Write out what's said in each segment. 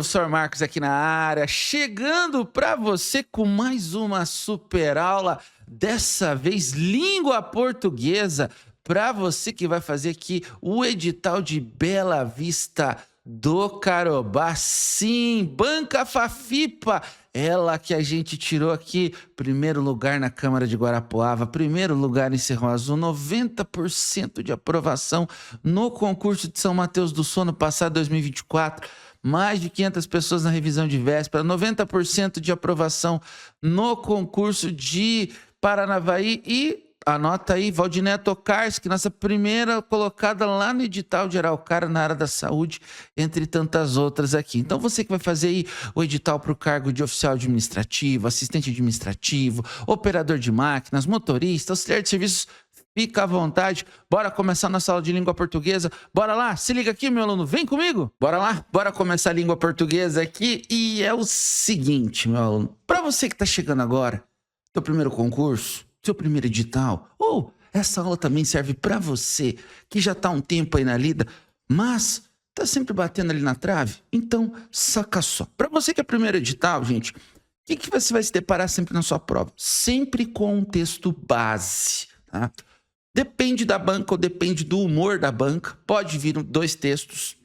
professor Marcos aqui na área, chegando para você com mais uma super aula, dessa vez língua portuguesa, para você que vai fazer aqui o edital de Bela Vista do Carobá. Sim, Banca Fafipa, ela que a gente tirou aqui, primeiro lugar na Câmara de Guarapuava, primeiro lugar em Cerro Azul, 90% de aprovação no concurso de São Mateus do Sul no passado 2024. Mais de 500 pessoas na revisão de véspera, 90% de aprovação no concurso de Paranavaí e anota aí, Valdinéia Tokarski, nossa primeira colocada lá no edital de Araucária na área da saúde, entre tantas outras aqui. Então você que vai fazer aí o edital para o cargo de oficial administrativo, assistente administrativo, operador de máquinas, motorista, auxiliar de serviços, fica à vontade. Bora começar nossa aula de língua portuguesa. Bora lá, se liga aqui, meu aluno, vem comigo. Bora lá, bora começar a língua portuguesa aqui. E é o seguinte, meu aluno, para você que está chegando agora, teu primeiro concurso, seu primeiro edital, ou essa aula também serve para você que já está há um tempo aí na lida, mas está sempre batendo ali na trave. Então, saca só. Para você que é primeiro edital, gente, o que você vai se deparar sempre na sua prova? Sempre com um texto base, tá? Depende da banca ou depende do humor da banca. Pode vir dois textos.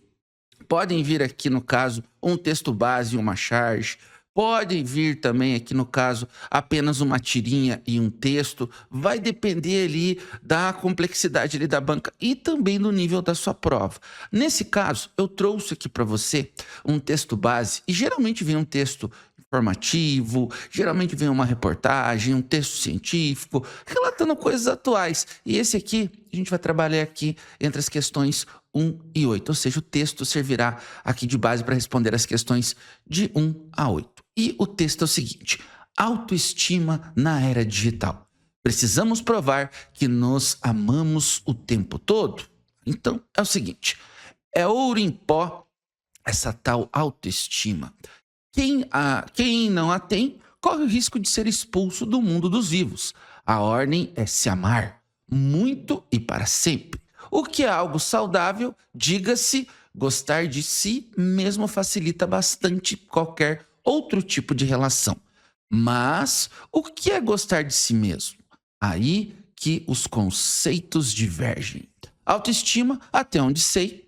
Podem vir aqui, no caso, um texto base e uma charge. Podem vir também aqui, no caso, apenas uma tirinha e um texto. Vai depender ali da complexidade ali da banca e também do nível da sua prova. Nesse caso, eu trouxe aqui para você um texto base e geralmente vem um texto informativo, geralmente vem uma reportagem, um texto científico, relatando coisas atuais. E esse aqui, a gente vai trabalhar aqui entre as questões 1 e 8, ou seja, o texto servirá aqui de base para responder as questões de 1 a 8. E o texto é o seguinte: autoestima na era digital. Precisamos provar que nos amamos o tempo todo? Então, é o seguinte, é ouro em pó essa tal autoestima. Quem não a tem, corre o risco de ser expulso do mundo dos vivos. A ordem é se amar, muito e para sempre. O que é algo saudável, diga-se, gostar de si mesmo facilita bastante qualquer outro tipo de relação. Mas o que é gostar de si mesmo? Aí que os conceitos divergem. Autoestima, até onde sei,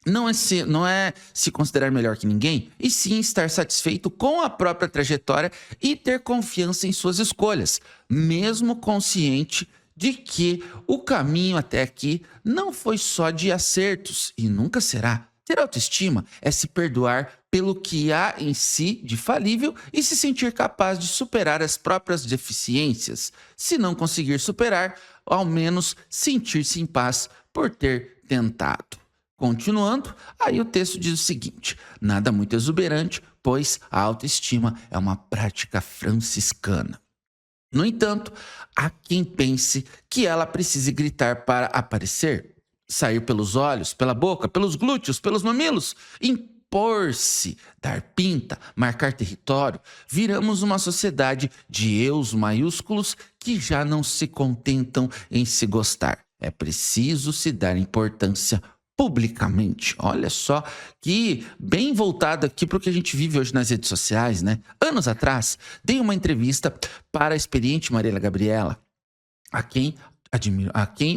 não é se considerar melhor que ninguém, e sim estar satisfeito com a própria trajetória e ter confiança em suas escolhas, mesmo consciente de que o caminho até aqui não foi só de acertos e nunca será. Ter autoestima é se perdoar pelo que há em si de falível e se sentir capaz de superar as próprias deficiências. Se não conseguir superar, ao menos sentir-se em paz por ter tentado. Continuando, aí o texto diz o seguinte: nada muito exuberante, pois a autoestima é uma prática franciscana. No entanto, há quem pense que ela precise gritar para aparecer, sair pelos olhos, pela boca, pelos glúteos, pelos mamilos, impor-se, dar pinta, marcar território. Viramos uma sociedade de eus maiúsculos que já não se contentam em se gostar. É preciso se dar importância publicamente. Olha só que bem voltado aqui para o que a gente vive hoje nas redes sociais, né? Anos atrás, dei uma entrevista para a experiente Mariela Gabriela, a quem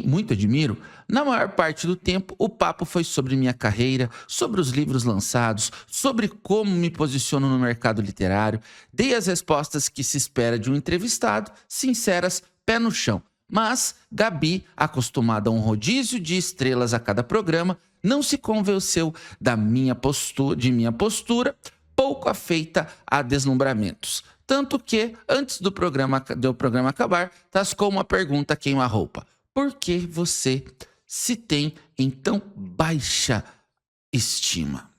muito admiro. Na maior parte do tempo, o papo foi sobre minha carreira, sobre os livros lançados, sobre como me posiciono no mercado literário. Dei as respostas que se espera de um entrevistado, sinceras, pé no chão. Mas Gabi, acostumada a um rodízio de estrelas a cada programa, não se convenceu de minha postura, pouco afeita a deslumbramentos. Tanto que, antes do programa acabar, tascou uma pergunta queima-roupa: por que você se tem em tão baixa estima?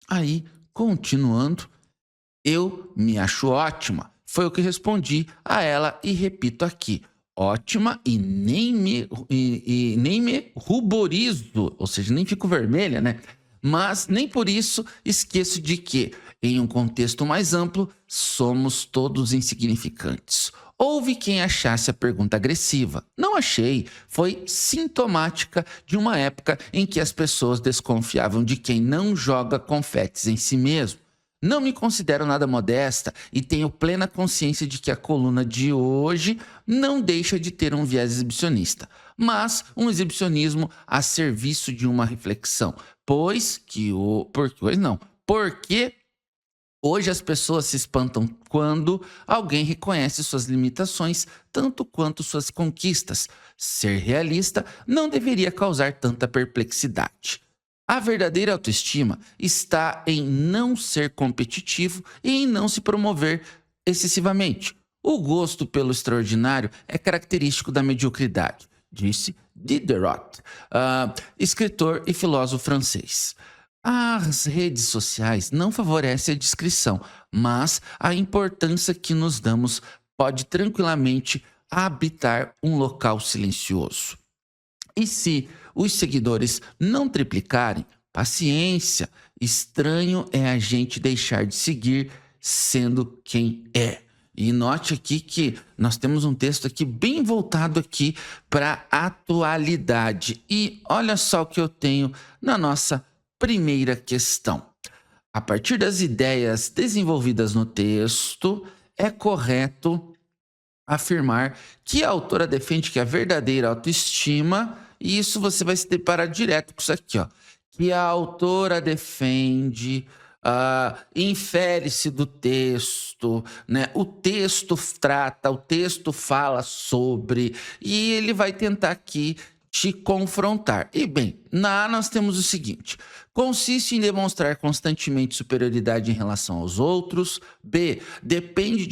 Aí, continuando, eu me acho ótima. Foi o que respondi a ela e repito aqui: ótima e nem me ruborizo, ou seja, nem fico vermelha, né? Mas nem por isso esqueço de que, em um contexto mais amplo, somos todos insignificantes. Houve quem achasse a pergunta agressiva. Não achei. Foi sintomática de uma época em que as pessoas desconfiavam de quem não joga confetes em si mesmo. Não me considero nada modesta e tenho plena consciência de que a coluna de hoje não deixa de ter um viés exibicionista, mas um exibicionismo a serviço de uma reflexão, porque hoje as pessoas se espantam quando alguém reconhece suas limitações tanto quanto suas conquistas. Ser realista não deveria causar tanta perplexidade. A verdadeira autoestima está em não ser competitivo e em não se promover excessivamente. O gosto pelo extraordinário é característico da mediocridade, disse Diderot, escritor e filósofo francês. As redes sociais não favorecem a discrição, mas a importância que nos damos pode tranquilamente habitar um local silencioso. E se os seguidores não triplicarem, paciência. Estranho é a gente deixar de seguir sendo quem é. E note aqui que nós temos um texto aqui bem voltado aqui para a atualidade. E olha só o que eu tenho na nossa primeira questão. A partir das ideias desenvolvidas no texto, é correto afirmar que a autora defende que a verdadeira autoestima, e isso você vai se deparar direto com isso aqui, ó, que a autora defende, infere-se do texto, né? O texto trata, o texto fala sobre, e ele vai tentar aqui te confrontar. E bem, na A nós temos o seguinte: consiste em demonstrar constantemente superioridade em relação aos outros. B, depende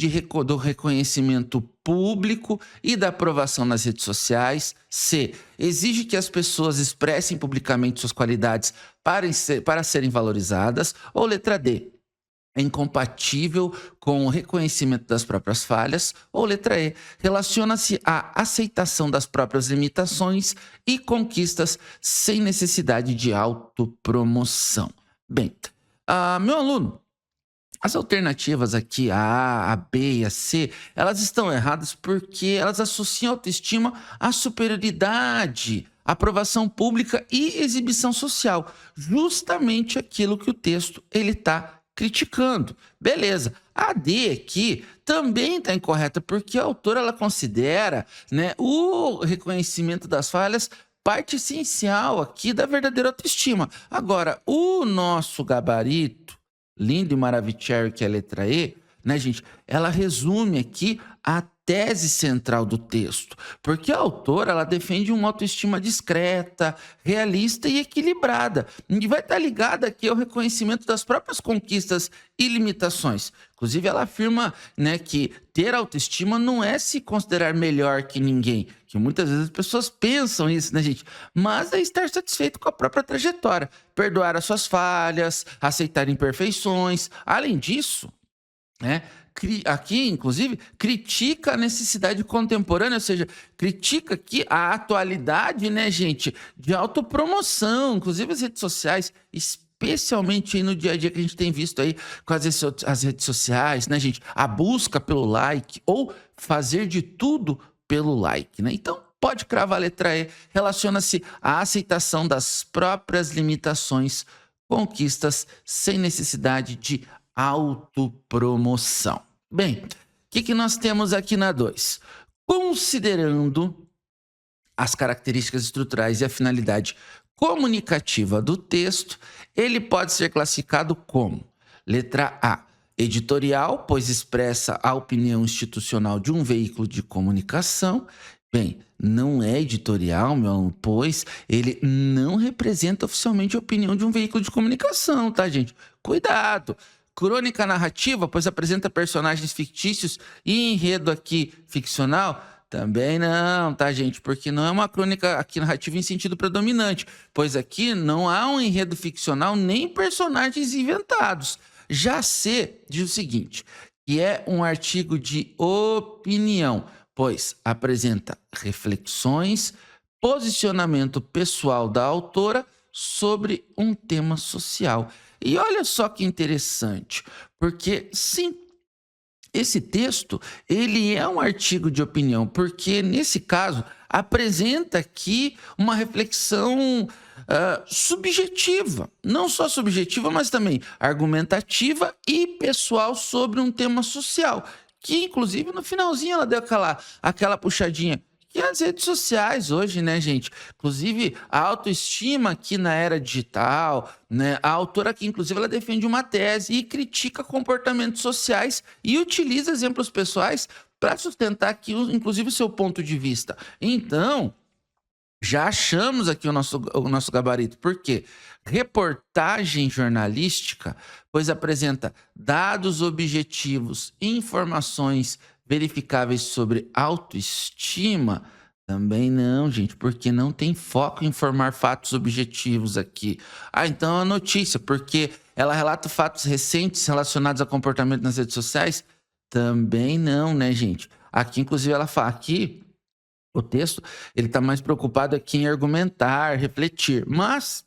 do reconhecimento público e da aprovação nas redes sociais. C, exige que as pessoas expressem publicamente suas qualidades para serem valorizadas. Ou letra D, é incompatível com o reconhecimento das próprias falhas. Ou letra E, relaciona-se à aceitação das próprias limitações e conquistas sem necessidade de autopromoção. Bem, meu aluno, as alternativas aqui, a B e a C, elas estão erradas porque elas associam autoestima à superioridade, aprovação pública e exibição social. Justamente aquilo que o texto ele está criticando. Beleza. A D aqui também está incorreta, porque a autora ela considera, né, o reconhecimento das falhas parte essencial aqui da verdadeira autoestima. Agora, o nosso gabarito, lindo e maravilhoso, que é a letra E, né, gente, ela resume aqui a tese central do texto, porque a autora ela defende uma autoestima discreta, realista e equilibrada, e vai estar ligada aqui ao reconhecimento das próprias conquistas e limitações. Inclusive, ela afirma, né, que ter autoestima não é se considerar melhor que ninguém, que muitas vezes as pessoas pensam isso, né, gente? Mas é estar satisfeito com a própria trajetória, perdoar as suas falhas, aceitar imperfeições. Além disso, né, aqui, inclusive, critica a necessidade contemporânea, ou seja, critica aqui a atualidade, né, gente, de autopromoção, inclusive as redes sociais, especialmente aí no dia a dia que a gente tem visto aí com as redes sociais, né, gente, a busca pelo like ou fazer de tudo pelo like, né? Então, pode cravar a letra E, relaciona-se à aceitação das próprias limitações, conquistas sem necessidade de autopromoção. Bem, o que nós temos aqui na 2? Considerando as características estruturais e a finalidade comunicativa do texto, ele pode ser classificado como: letra A, editorial, pois expressa a opinião institucional de um veículo de comunicação. Bem, não é editorial, meu aluno, pois ele não representa oficialmente a opinião de um veículo de comunicação, tá, gente? Cuidado! Crônica narrativa, pois apresenta personagens fictícios e enredo aqui ficcional. Também não, tá, gente? Porque não é uma crônica aqui narrativa em sentido predominante, pois aqui não há um enredo ficcional nem personagens inventados. Já C diz o seguinte, que é um artigo de opinião, pois apresenta reflexões, posicionamento pessoal da autora sobre um tema social. E olha só que interessante, porque sim, esse texto, ele é um artigo de opinião, porque nesse caso apresenta aqui uma reflexão subjetiva, não só subjetiva, mas também argumentativa e pessoal sobre um tema social, que inclusive no finalzinho ela deu aquela puxadinha. Que as redes sociais hoje, né, gente? Inclusive, a autoestima aqui na era digital, né? A autora aqui, inclusive, ela defende uma tese e critica comportamentos sociais e utiliza exemplos pessoais para sustentar aqui, inclusive, o seu ponto de vista. Então, já achamos aqui o nosso gabarito. Por quê? Reportagem jornalística, pois apresenta dados objetivos, informações verificáveis sobre autoestima. Também não, gente, porque não tem foco em informar fatos objetivos aqui. Ah, então é a notícia, porque ela relata fatos recentes relacionados a comportamento nas redes sociais? Também não, né, gente? Aqui, inclusive, ela fala aqui. O texto, ele está mais preocupado aqui em argumentar, refletir. Mas,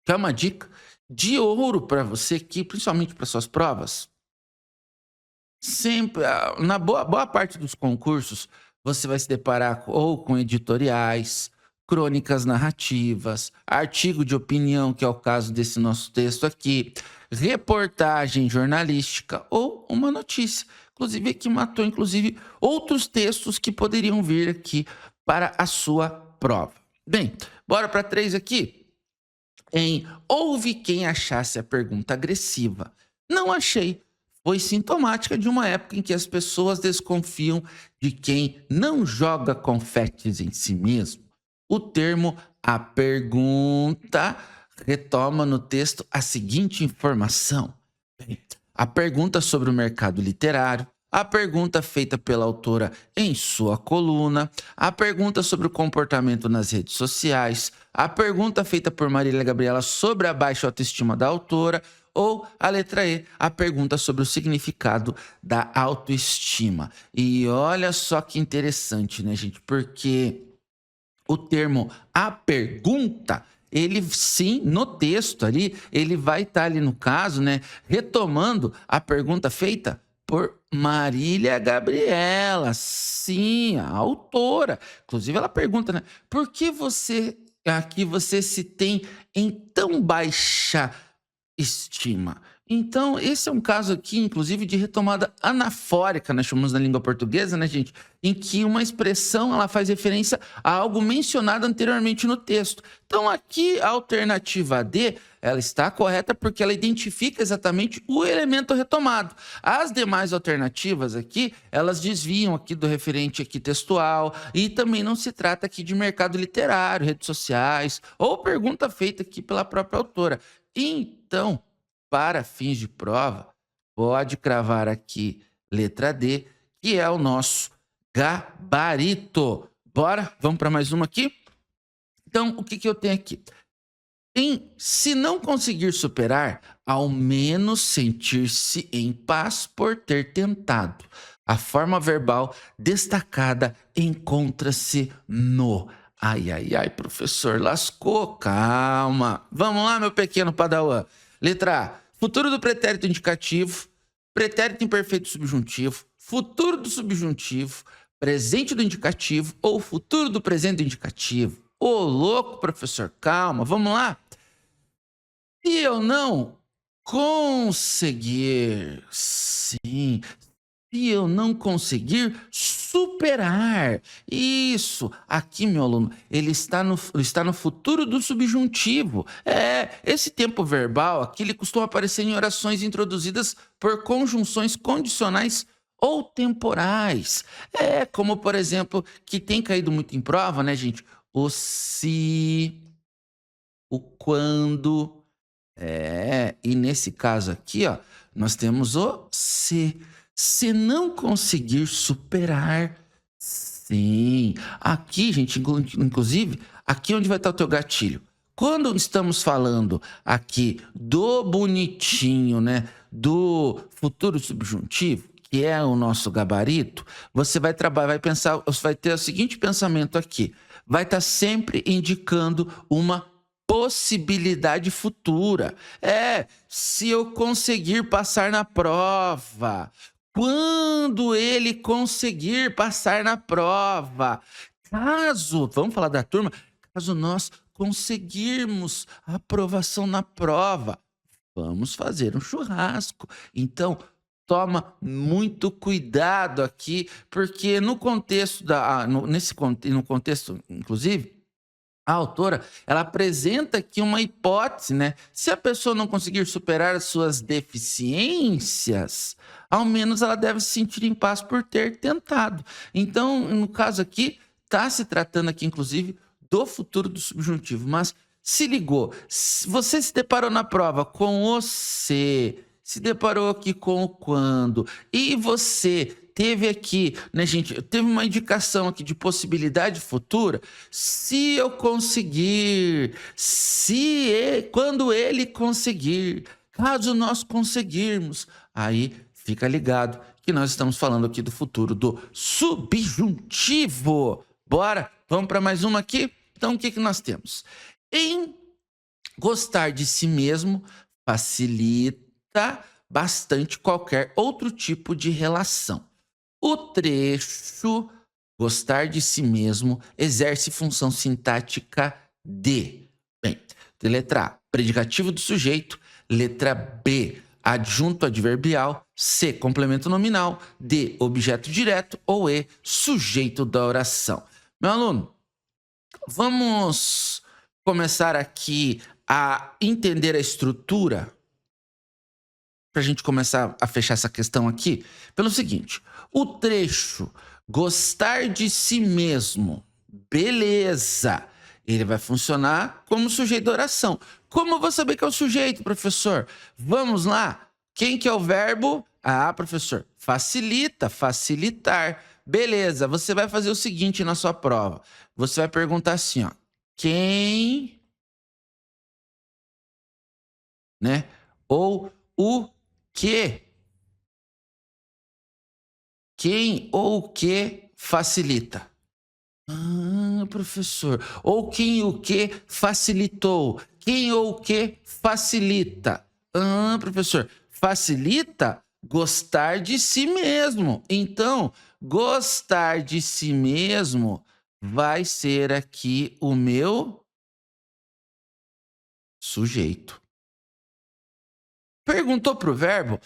quer uma dica de ouro para você aqui, principalmente para suas provas? Sempre, na boa parte dos concursos, você vai se deparar ou com editoriais, crônicas narrativas, artigo de opinião, que é o caso desse nosso texto aqui, reportagem jornalística ou uma notícia. Inclusive, aqui matou, inclusive, outros textos que poderiam vir aqui para a sua prova. Bem, bora para 3 aqui. Houve quem achasse a pergunta agressiva. Não achei. Foi sintomática de uma época em que as pessoas desconfiam de quem não joga confetes em si mesmo. O termo "a pergunta" retoma no texto a seguinte informação. A pergunta sobre o mercado literário, a pergunta feita pela autora em sua coluna, a pergunta sobre o comportamento nas redes sociais, a pergunta feita por Marília Gabriela sobre a baixa autoestima da autora, ou a letra E, a pergunta sobre o significado da autoestima. E olha só que interessante, né, gente? Porque o termo "a pergunta", ele sim, no texto ali, ele vai estar ali no caso, né, retomando a pergunta feita por Marília Gabriela, sim, a autora. Inclusive ela pergunta, né, por que você se tem em tão baixa estima? Então, esse é um caso aqui, inclusive, de retomada anafórica, nós chamamos na língua portuguesa, né, gente? Em que uma expressão ela faz referência a algo mencionado anteriormente no texto. Então, aqui, a alternativa D, ela está correta porque ela identifica exatamente o elemento retomado. As demais alternativas aqui, elas desviam aqui do referente aqui textual e também não se trata aqui de mercado literário, redes sociais ou pergunta feita aqui pela própria autora. Então, para fins de prova, pode cravar aqui letra D, que é o nosso gabarito. Bora? Vamos para mais uma aqui? Então, o que eu tenho aqui? Se não conseguir superar, ao menos sentir-se em paz por ter tentado. A forma verbal destacada encontra-se no... Ai, ai, ai, professor, lascou. Calma. Vamos lá, meu pequeno padawan. Letra A, futuro do pretérito indicativo, pretérito imperfeito subjuntivo, futuro do subjuntivo, presente do indicativo ou futuro do presente do indicativo. Ô, louco, professor, calma, vamos lá. Se eu não conseguir, sim, se eu não conseguir superar. Isso, aqui, meu aluno, ele está no futuro do subjuntivo. Esse tempo verbal aqui, ele costuma aparecer em orações introduzidas por conjunções condicionais ou temporais. Como, por exemplo, que tem caído muito em prova, né, gente? O se, o quando. E nesse caso aqui, ó, nós temos o se. Se não conseguir superar, sim. Aqui, gente, inclusive, aqui onde vai estar o teu gatilho. Quando estamos falando aqui do bonitinho, né, do futuro subjuntivo, que é o nosso gabarito, você vai pensar, você vai ter o seguinte pensamento aqui. Vai estar sempre indicando uma possibilidade futura. Se eu conseguir passar na prova, quando ele conseguir passar na prova. Vamos falar da turma, caso nós conseguirmos a aprovação na prova, vamos fazer um churrasco. Então, toma muito cuidado aqui, porque no contexto no contexto, inclusive, a autora, ela apresenta aqui uma hipótese, né? Se a pessoa não conseguir superar as suas deficiências, ao menos ela deve se sentir em paz por ter tentado. Então, no caso aqui, está se tratando aqui, inclusive, do futuro do subjuntivo. Mas se ligou, você se deparou na prova com o se deparou aqui com o quando, e você teve aqui, né, gente, teve uma indicação aqui de possibilidade futura. Se eu conseguir, quando ele conseguir, caso nós conseguirmos, aí fica ligado que nós estamos falando aqui do futuro do subjuntivo. Bora, vamos para mais uma aqui? Então, o que nós temos? Em gostar de si mesmo facilita bastante qualquer outro tipo de relação. O trecho gostar de si mesmo exerce função sintática de. Bem, letra A, predicativo do sujeito. Letra B, adjunto adverbial. C, complemento nominal. D, objeto direto. Ou E, sujeito da oração. Meu aluno, vamos começar aqui a entender a estrutura para a gente começar a fechar essa questão aqui, pelo seguinte: o trecho gostar de si mesmo, beleza, ele vai funcionar como sujeito da oração. Como eu vou saber que é o sujeito, professor? Vamos lá. Quem que é o verbo? Ah, professor, facilita, facilitar. Beleza, você vai fazer o seguinte na sua prova. Você vai perguntar assim, ó: quem, né? Ou o que? Quem ou o que facilita? Ah, professor. Ou quem o que facilitou? Quem ou o que facilita? Ah, professor. Facilita gostar de si mesmo. Então, gostar de si mesmo vai ser aqui o meu sujeito. Perguntou para o verbo,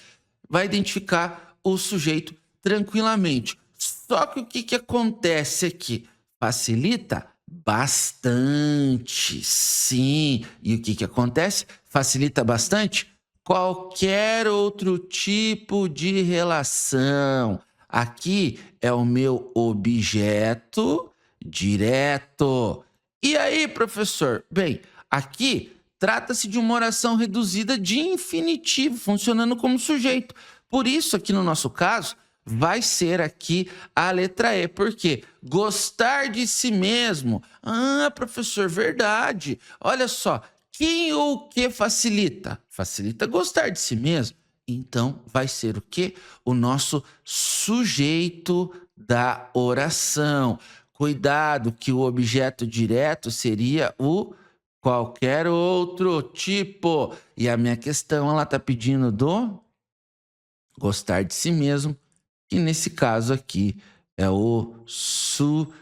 vai identificar o sujeito tranquilamente. Só que o que acontece aqui? Facilita bastante, sim. E o que acontece? Facilita bastante qualquer outro tipo de relação. Aqui é o meu objeto direto. E aí, professor? Bem, aqui trata-se de uma oração reduzida de infinitivo, funcionando como sujeito. Por isso, aqui no nosso caso, vai ser aqui a letra E. Por quê? Gostar de si mesmo. Ah, professor, verdade. Olha só, quem ou o que facilita? Facilita gostar de si mesmo. Então, vai ser o quê? O nosso sujeito da oração. Cuidado que o objeto direto seria o qualquer outro tipo. E a minha questão, ela está pedindo do gostar de si mesmo, que nesse caso aqui é o sujeito.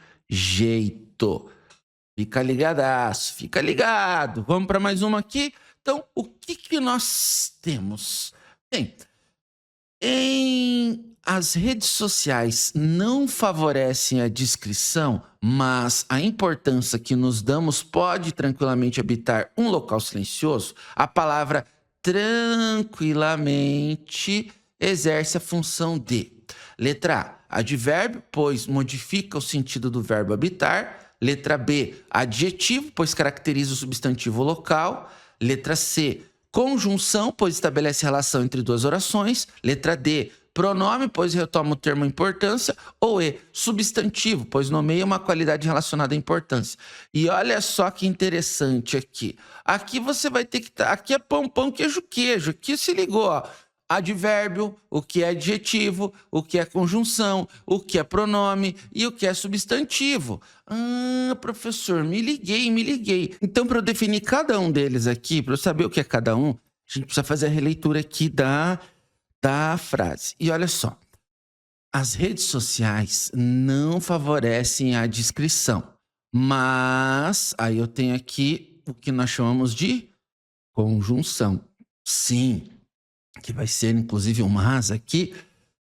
Fica ligadaço, fica ligado. Vamos para mais uma aqui. Então, o que nós temos? Bem, as redes sociais não favorecem a discrição, mas a importância que nos damos pode tranquilamente habitar um local silencioso. A palavra tranquilamente exerce a função de. Letra A, advérbio, pois modifica o sentido do verbo habitar. Letra B, adjetivo, pois caracteriza o substantivo local. Letra C, conjunção, pois estabelece relação entre duas orações. Letra D, pronome, pois retoma o termo importância. Ou E, substantivo, pois nomeia uma qualidade relacionada à importância. E olha só que interessante aqui. Aqui você vai ter que... Aqui é pão, pão, queijo, queijo. Aqui se ligou, ó. Advérbio, o que é adjetivo, o que é conjunção, o que é pronome e o que é substantivo. Ah, professor, me liguei. Então, para eu definir cada um deles aqui, para eu saber o que é cada um, a gente precisa fazer a releitura aqui da frase. E olha só, as redes sociais não favorecem a descrição, mas aí eu tenho aqui o que nós chamamos de conjunção. Sim, que vai ser inclusive um mas aqui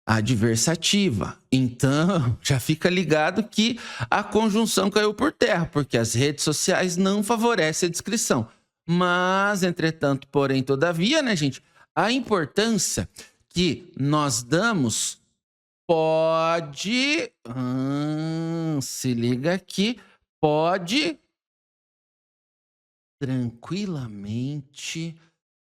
adversativa. Então, já fica ligado que a conjunção caiu por terra, porque as redes sociais não favorecem a descrição. Mas, entretanto, porém, todavia, né, gente, a importância que nós damos pode. Se liga aqui, pode tranquilamente,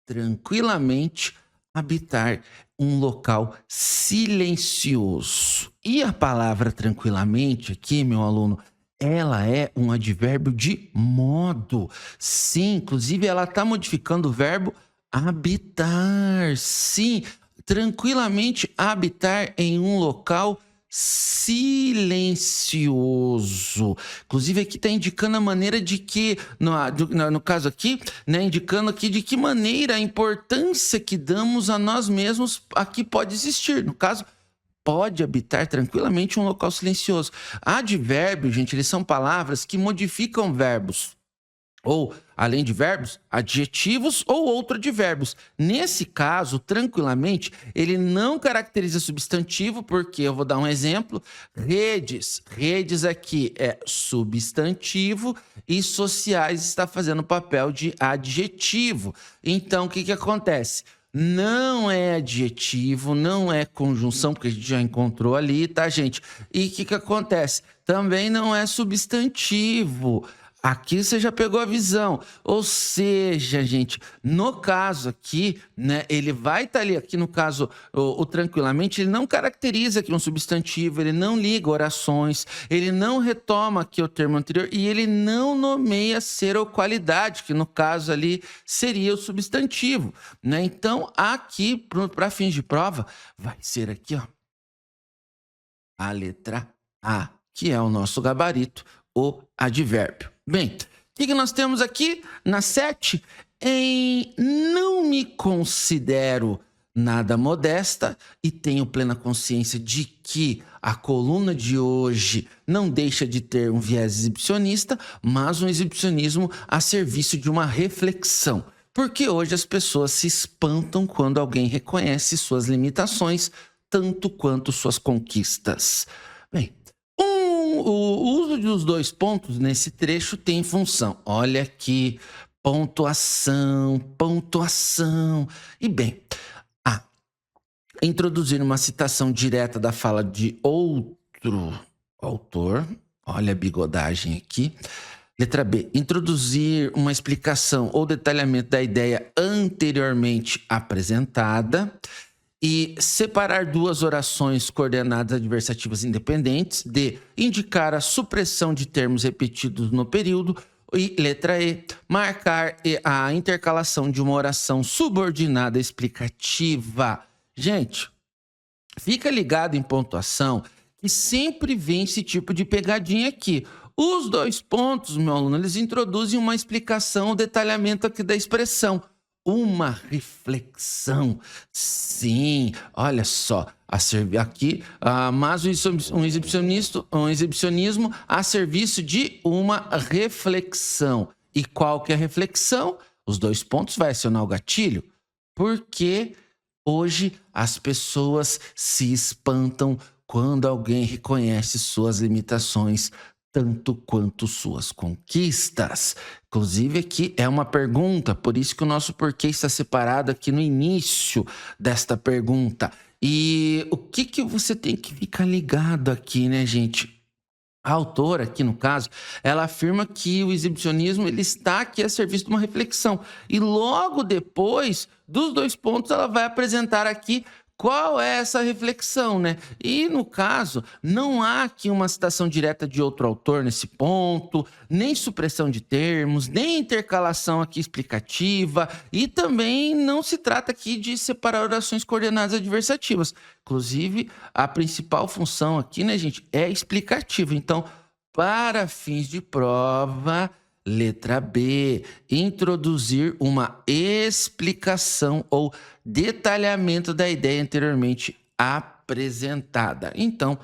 tranquilamente habitar um local silencioso. E a palavra tranquilamente aqui, meu aluno, ela é um advérbio de modo. Sim, inclusive ela está modificando o verbo habitar. Sim, tranquilamente habitar em um local silencioso. Inclusive aqui está indicando a maneira de que, no caso aqui, né, indicando aqui de que maneira a importância que damos a nós mesmos aqui pode existir. No caso, pode habitar tranquilamente um local silencioso. Advérbios, gente, eles são palavras que modificam verbos. Ou, além de verbos, adjetivos ou outros advérbios. Nesse caso, tranquilamente, ele não caracteriza substantivo, porque eu vou dar um exemplo. Redes. Redes aqui é substantivo e sociais está fazendo o papel de adjetivo. Então, o que acontece? Não é adjetivo, não é conjunção, porque a gente já encontrou ali, tá, gente? E o que acontece? Também não é substantivo. Aqui você já pegou a visão. Ou seja, gente, no caso aqui, né, ele vai estar ali, aqui no caso, o tranquilamente, ele não caracteriza aqui um substantivo, ele não liga orações, ele não retoma aqui o termo anterior e ele não nomeia ser ou qualidade, que no caso ali seria o substantivo, né? Então, aqui, para fins de prova, vai ser aqui, ó, a letra A, que é o nosso gabarito, o advérbio. Bem, o que nós temos aqui na 7? Em não me considero nada modesta e tenho plena consciência de que a coluna de hoje não deixa de ter um viés exibicionista, mas um exibicionismo a serviço de uma reflexão. Porque hoje as pessoas se espantam quando alguém reconhece suas limitações, tanto quanto suas conquistas. Bem, o uso dos dois pontos nesse trecho tem função. Olha aqui, pontuação, pontuação. E bem, A. Introduzir uma citação direta da fala de outro autor. Olha a bigodagem aqui. Letra B. Introduzir uma explicação ou detalhamento da ideia anteriormente apresentada. E separar duas orações coordenadas adversativas independentes. D. Indicar a supressão de termos repetidos no período. E letra E. Marcar a intercalação de uma oração subordinada explicativa. Gente, fica ligado em pontuação que sempre vem esse tipo de pegadinha aqui. Os dois pontos, meu aluno, eles introduzem uma explicação, um detalhamento aqui da expressão. Uma reflexão. Sim, olha só, aqui, mas um exibicionismo a serviço de uma reflexão. E qual que é a reflexão? Os dois pontos vai acionar o gatilho, porque hoje as pessoas se espantam quando alguém reconhece suas limitações, tanto quanto suas conquistas. Inclusive aqui é uma pergunta, por isso que o nosso porquê está separado aqui no início desta pergunta. E o que você tem que ficar ligado aqui, né, gente? A autora, aqui no caso, ela afirma que o exibicionismo ele está aqui a serviço de uma reflexão. E logo depois dos dois pontos, ela vai apresentar aqui qual é essa reflexão, né? E, no caso, não há aqui uma citação direta de outro autor nesse ponto, nem supressão de termos, nem intercalação aqui explicativa, e também não se trata aqui de separar orações coordenadas adversativas. Inclusive, a principal função aqui, né, gente, é explicativa. Então, para fins de prova, letra B, introduzir uma explicação ou detalhamento da ideia anteriormente apresentada. apresentada. Então,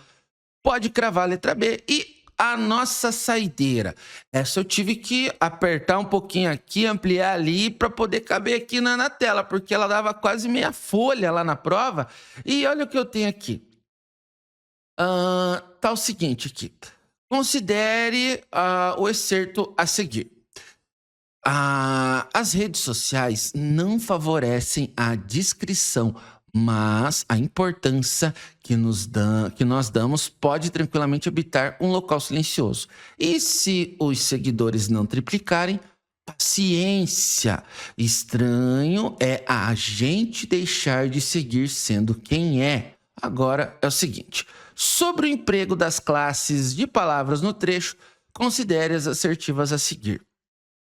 pode cravar a letra B. E a nossa saideira. Essa eu tive que apertar um pouquinho aqui, ampliar ali para poder caber aqui na tela, porque ela dava quase meia folha lá na prova. E olha o que eu tenho aqui. Tá o seguinte aqui. Considere o excerto a seguir. As redes sociais não favorecem a discrição, mas a importância que nós damos pode tranquilamente habitar um local silencioso. E se os seguidores não triplicarem, paciência. Estranho é a gente deixar de seguir sendo quem é. Agora é o seguinte: sobre o emprego das classes de palavras no trecho, considere as assertivas a seguir.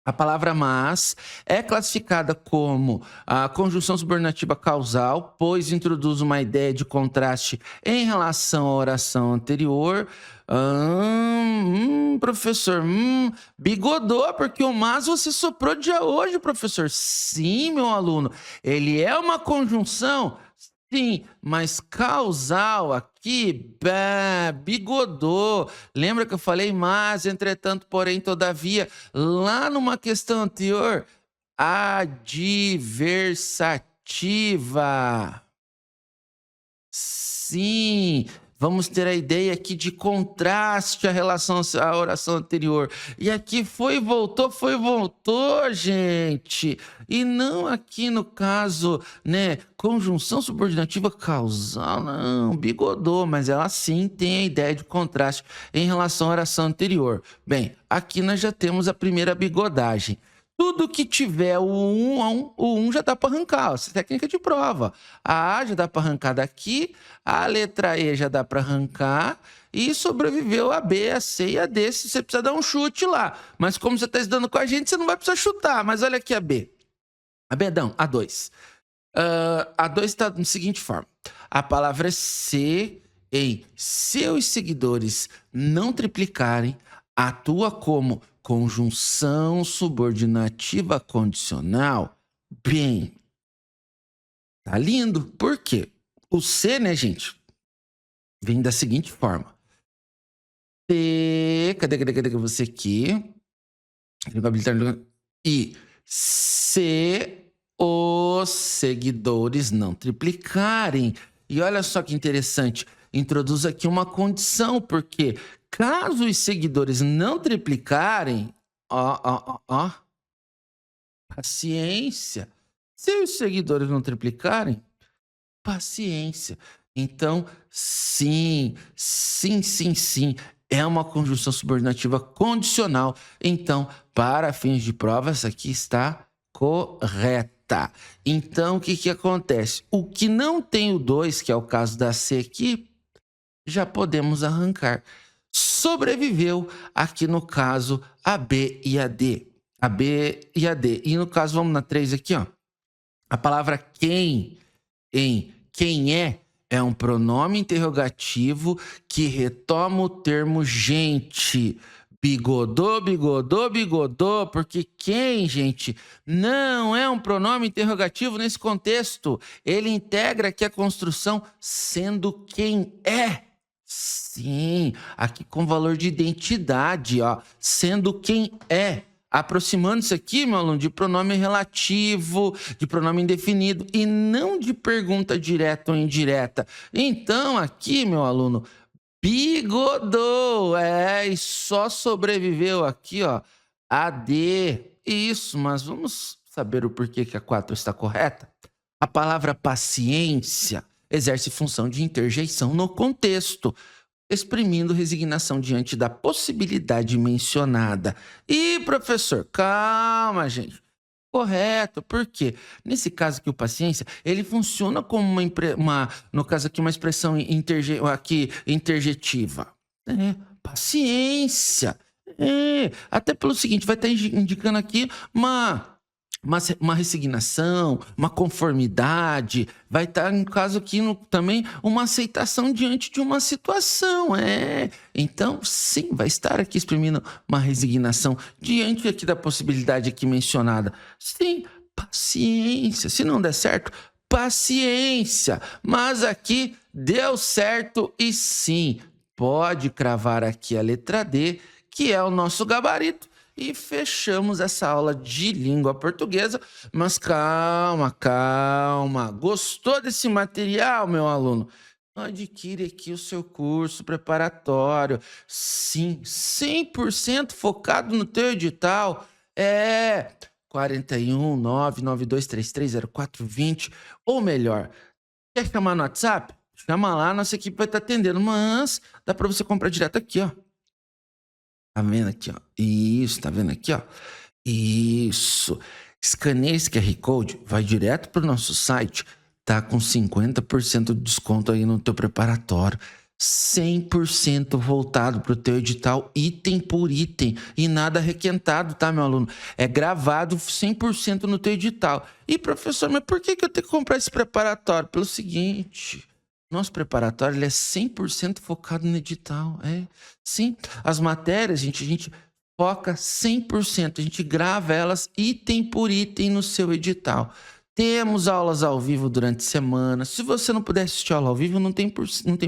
A palavra mas é classificada como a conjunção subordinativa causal, pois introduz uma ideia de contraste em relação à oração anterior. Professor, bigodou, porque o mas você soprou de hoje, professor. Sim, meu aluno, ele é uma conjunção. Sim, mas causal aqui, bigodou. Lembra que eu falei mas, entretanto, porém, todavia, lá numa questão anterior, adversativa. Sim, vamos ter a ideia aqui de contraste à relação à oração anterior. E aqui foi e voltou, gente. E não aqui no caso, né, conjunção subordinativa causal, não, bigodou, mas ela sim tem a ideia de contraste em relação à oração anterior. Bem, aqui nós já temos a primeira bigodagem. Tudo que tiver o 1 já dá para arrancar, ó, essa técnica de prova. A A já dá para arrancar daqui, a letra E já dá para arrancar e sobreviveu a B, a C e a D, se você precisa dar um chute lá. Mas como você está estudando com a gente, você não vai precisar chutar. Mas olha aqui a B. A B não, a 2. A 2 está da seguinte forma. A palavra se em seus seguidores não triplicarem, atua como conjunção subordinativa condicional. Bem, tá lindo. Por quê? O C, né, gente, vem da seguinte forma. C, cadê você aqui? E se os seguidores não triplicarem. E olha só que interessante, introduz aqui uma condição, porque caso os seguidores não triplicarem, paciência. Se os seguidores não triplicarem, paciência. Então, sim, é uma conjunção subordinativa condicional. Então, para fins de prova, essa aqui está correta. Então, o que acontece? O que não tem o 2, que é o caso da C aqui, já podemos arrancar. Sobreviveu aqui no caso a B e a D. A B e a D. E no caso, vamos na 3 aqui, ó. A palavra quem em quem é um pronome interrogativo que retoma o termo gente. Bigodou, porque quem, gente, não é um pronome interrogativo nesse contexto. Ele integra aqui a construção sendo quem é. Sim, aqui com valor de identidade, ó, sendo quem é. Aproximando-se aqui, meu aluno, de pronome relativo, de pronome indefinido e não de pergunta direta ou indireta. Então, aqui, meu aluno, bigodou, e só sobreviveu aqui, ó, a D. Isso, mas vamos saber o porquê que a 4 está correta? A palavra paciência exerce função de interjeição no contexto, exprimindo resignação diante da possibilidade mencionada. E, professor, calma, gente. Correto, por quê? Nesse caso aqui, o paciência, ele funciona como no caso aqui, uma expressão interjetiva. Paciência. Até pelo seguinte, vai estar indicando aqui uma resignação, uma conformidade, vai estar, no caso aqui, também uma aceitação diante de uma situação, Então, sim, vai estar aqui exprimindo uma resignação diante aqui da possibilidade aqui mencionada. Sim, paciência. Se não der certo, paciência. Mas aqui deu certo e sim, pode cravar aqui a letra D, que é o nosso gabarito. E fechamos essa aula de língua portuguesa. Mas calma, calma. Gostou desse material, meu aluno? Adquire aqui o seu curso preparatório. Sim, 100% focado no teu edital. 41 992330420. Ou melhor, quer chamar no WhatsApp? Chama lá, nossa equipe vai estar atendendo. Mas dá para você comprar direto aqui, ó. Tá vendo aqui, ó? Isso, tá vendo aqui, ó? Isso. Escaneia esse QR Code, vai direto pro nosso site, tá com 50% de desconto aí no teu preparatório. 100% voltado pro teu edital, item por item, e nada requentado, tá, meu aluno? É gravado 100% no teu edital. E, professor, mas por que eu tenho que comprar esse preparatório? Pelo seguinte... Nosso preparatório ele é 100% focado no edital. Sim, as matérias, a gente foca 100%. A gente grava elas item por item no seu edital. Temos aulas ao vivo durante a semana. Se você não puder assistir aula ao vivo, não tem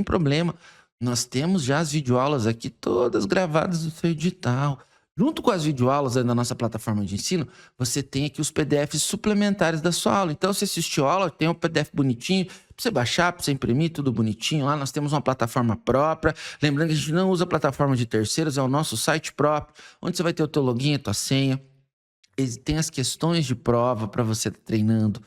problema. Nós temos já as videoaulas aqui todas gravadas no seu edital. Junto com as videoaulas aí da nossa plataforma de ensino, você tem aqui os PDFs suplementares da sua aula. Então, você assistiu a aula, tem um PDF bonitinho, para você baixar, para você imprimir, tudo bonitinho. Lá nós temos uma plataforma própria. Lembrando que a gente não usa plataforma de terceiros, é o nosso site próprio, onde você vai ter o teu login, a tua senha. Tem as questões de prova para você estar treinando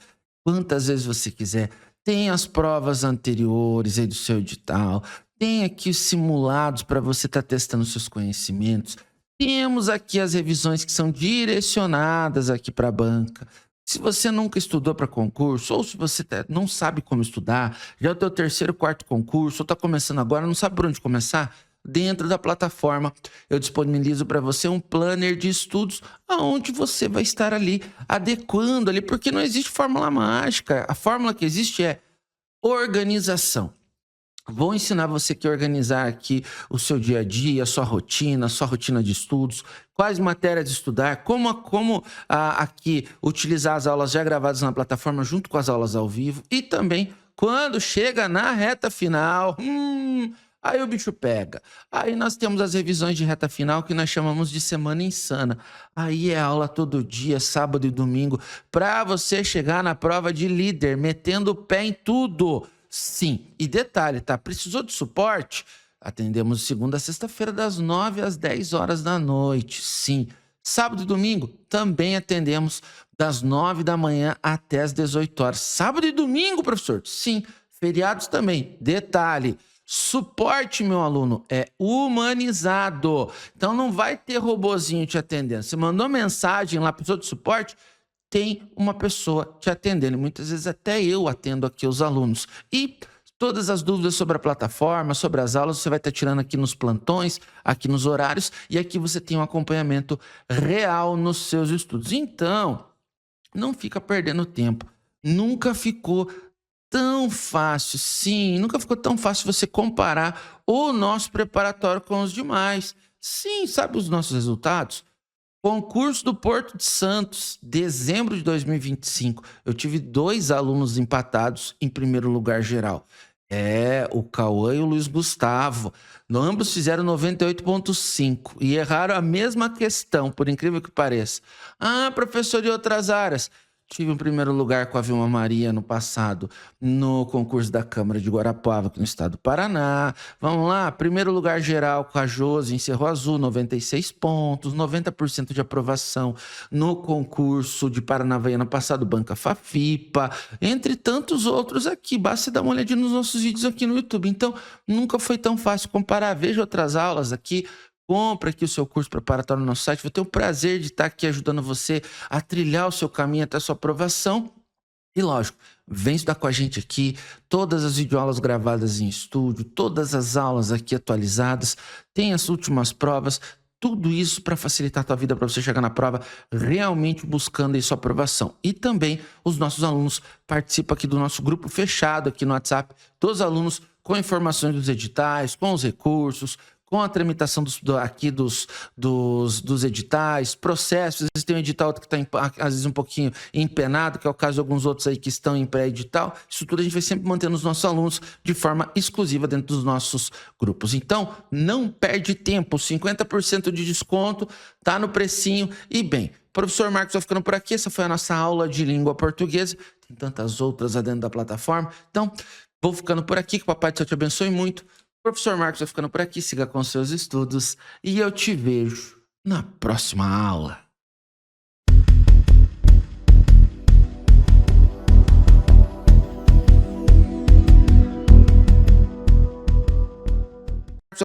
quantas vezes você quiser. Tem as provas anteriores aí do seu edital. Tem aqui os simulados para você estar testando seus conhecimentos. Temos aqui as revisões que são direcionadas aqui para a banca. Se você nunca estudou para concurso, ou se você não sabe como estudar, já é o teu terceiro, quarto concurso, ou está começando agora, não sabe por onde começar, dentro da plataforma eu disponibilizo para você um planner de estudos, onde você vai estar ali adequando ali, porque não existe fórmula mágica. A fórmula que existe é organização. Vou ensinar você que organizar aqui o seu dia a dia, a sua rotina de estudos, quais matérias estudar, como aqui utilizar as aulas já gravadas na plataforma junto com as aulas ao vivo e também quando chega na reta final, aí o bicho pega. Aí nós temos as revisões de reta final que nós chamamos de semana insana. Aí é aula todo dia, sábado e domingo, para você chegar na prova de líder, metendo o pé em tudo. Sim, e detalhe, tá? Precisou de suporte? Atendemos de segunda a sexta-feira, das 9 às 10 horas da noite. Sim. Sábado e domingo? Também atendemos das 9 da manhã até as 18 horas. Sábado e domingo, professor? Sim. Feriados também. Detalhe, suporte, meu aluno, é humanizado. Então não vai ter robozinho te atendendo. Você mandou mensagem lá para o de suporte, tem uma pessoa te atendendo. Muitas vezes até eu atendo aqui os alunos. E todas as dúvidas sobre a plataforma, sobre as aulas, você vai estar tirando aqui nos plantões, aqui nos horários, e aqui você tem um acompanhamento real nos seus estudos. Então, não fica perdendo tempo. Nunca ficou tão fácil, sim, nunca ficou tão fácil você comparar o nosso preparatório com os demais. Sim, sabe os nossos resultados? Concurso do Porto de Santos, dezembro de 2025. Eu tive 2 alunos empatados em primeiro lugar geral. O Cauã e o Luiz Gustavo. Ambos fizeram 98,5 e erraram a mesma questão, por incrível que pareça. Professor de outras áreas. Tive um primeiro lugar com a Vilma Maria no passado, no concurso da Câmara de Guarapuava, aqui no estado do Paraná. Vamos lá, primeiro lugar geral com a Josi em Cerro Azul, 96 pontos, 90% de aprovação no concurso de Paranavaí no passado, Banca Fafipa, entre tantos outros aqui. Basta dar uma olhadinha nos nossos vídeos aqui no YouTube. Então, nunca foi tão fácil comparar. Veja outras aulas aqui. Compre aqui o seu curso preparatório no nosso site. Vou ter o prazer de estar aqui ajudando você a trilhar o seu caminho até a sua aprovação. E lógico, vem estudar com a gente aqui. Todas as videoaulas gravadas em estúdio, todas as aulas aqui atualizadas. Tem as últimas provas. Tudo isso para facilitar a tua vida, para você chegar na prova realmente buscando aí sua aprovação. E também os nossos alunos participam aqui do nosso grupo fechado aqui no WhatsApp dos alunos com informações dos editais, com os recursos, com a tramitação dos editais, processos. Às vezes tem um edital que está, às vezes, um pouquinho empenado, que é o caso de alguns outros aí que estão em pré-edital. Isso tudo a gente vai sempre mantendo os nossos alunos de forma exclusiva dentro dos nossos grupos. Então, não perde tempo, 50% de desconto, tá no precinho. E bem, professor Marcos vai ficando por aqui. Essa foi a nossa aula de língua portuguesa. Tem tantas outras dentro da plataforma. Então, vou ficando por aqui, que o Papai do Céu te abençoe muito. O professor Marcos vai ficando por aqui, siga com seus estudos e eu te vejo na próxima aula.